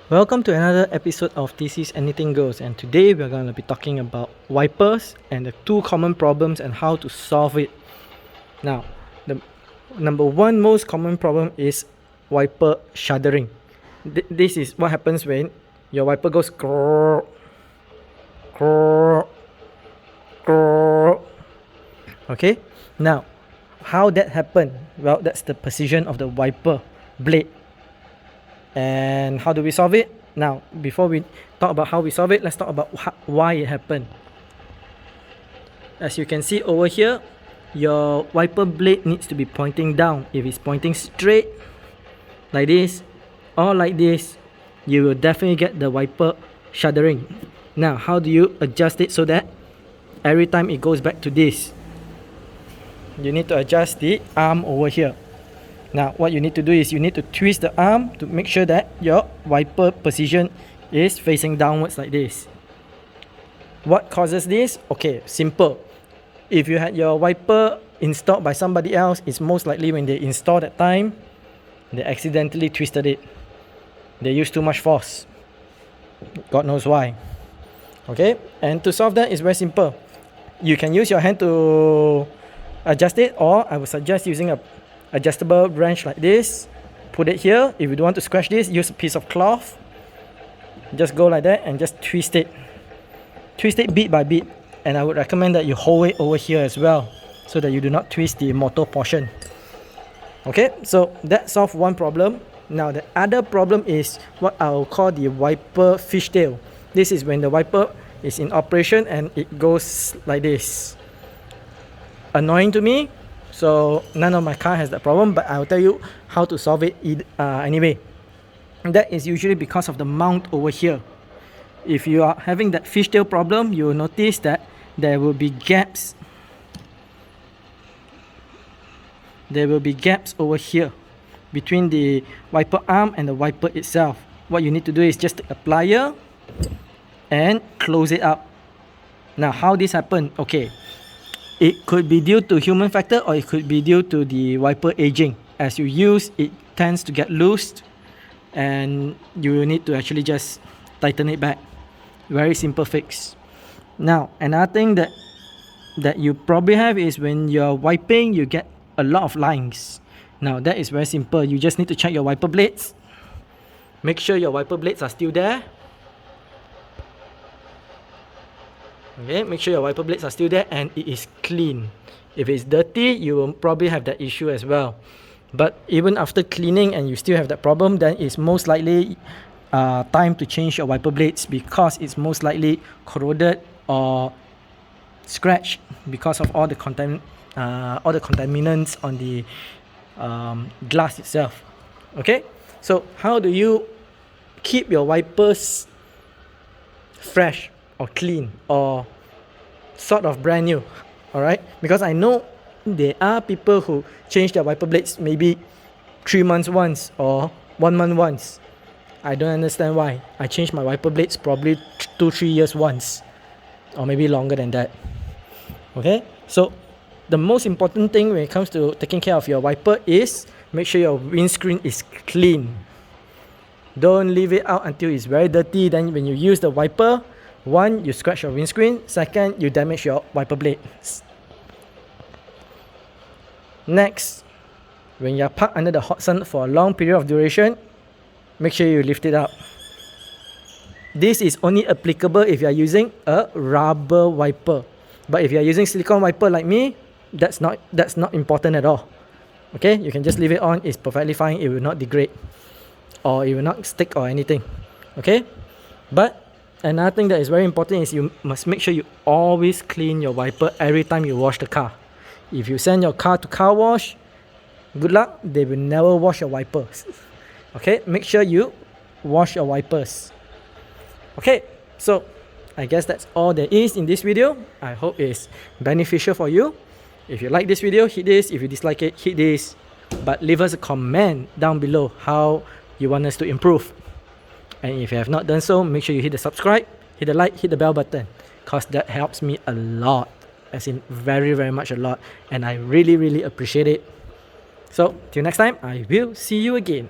Welcome to another episode of TC's Anything Goes, and today we're going to be talking about wipers and the two common problems and how to solve it. Now, the number one most common problem is wiper shuddering. This is what happens when your wiper goes grrr, grrr, grrr. Okay, now how that happened? Well, that's the position of the wiper blade. And how do we solve it? Now, before we talk about how we solve it, let's talk about why it happened. As you can see over here, your wiper blade needs to be pointing down. If it's pointing straight, like this, or like this, you will definitely get the wiper shuddering. Now, how do you adjust it so that every time it goes back to this? You need to adjust the arm over here. Now, what you need to do is you need to twist the arm to make sure that your wiper position is facing downwards like this. What causes this? Okay, simple. If you had your wiper installed by somebody else, it's most likely when they installed that time, they accidentally twisted it. They used too much force. God knows why. Okay, and to solve that is very simple. You can use your hand to adjust it, or I would suggest using a adjustable wrench like this. Put it here. If you don't want to scratch this, use a piece of cloth. Just go like that and just twist it. Twist it bit by bit. And I would recommend that you hold it over here as well, so that you do not twist the motor portion. Okay, so that solves one problem. Now the other problem is what I'll call the wiper fishtail. This is when the wiper is in operation and it goes like this. Annoying to me. So none of my car has that problem, but I'll tell you how to solve it anyway. That is usually because of the mount over here. If you are having that fishtail problem, you will notice that there will be gaps. There will be gaps over here between the wiper arm and the wiper itself. What you need to do is just take a plier and close it up. Now, how this happened? Okay. It could be due to human factor, or it could be due to the wiper aging. As you use, it tends to get loose and you need to actually just tighten it back. Very simple fix. Now, another thing that you probably have is when you're wiping, you get a lot of lines. Now, that is very simple. You just need to check your wiper blades. Make sure your wiper blades are still there. Okay, make sure your wiper blades are still there and it is clean. If it's dirty, you will probably have that issue as well. But even after cleaning and you still have that problem, then it's most likely time to change your wiper blades, because it's most likely corroded or scratched because of all the contaminants on the glass itself. Okay, so how do you keep your wipers fresh or clean or sort of brand new? All right, because I know there are people who change their wiper blades maybe 3 months once or 1 month once. I don't understand why. I change my wiper blades probably 2-3 years once, or maybe longer than that. Okay, so the most important thing when it comes to taking care of your wiper is make sure your windscreen is clean. Don't leave it out until it's very dirty. Then when you use the wiper, one, you scratch your windscreen. Second, you damage your wiper blades. Next, when you're parked under the hot sun for a long period of duration, make sure you lift it up. This is only applicable if you are using a rubber wiper. But if you are using silicone wiper like me, that's not important at all. Okay, you can just leave it on. It's perfectly fine. It will not degrade or it will not stick or anything. Okay, but another thing that is very important is you must make sure you always clean your wiper every time you wash the car. If you send your car to car wash, good luck, they will never wash your wipers. Okay, make sure you wash your wipers. Okay, so I guess that's all there is in this video. I hope it's beneficial for you. If you like this video, hit this. If you dislike it, hit this. But leave us a comment down below how you want us to improve. And if you have not done so, make sure you hit the subscribe, hit the like, hit the bell button, because that helps me a lot, as in very, very much a lot, and I really, really appreciate it. So till next time, I will see you again.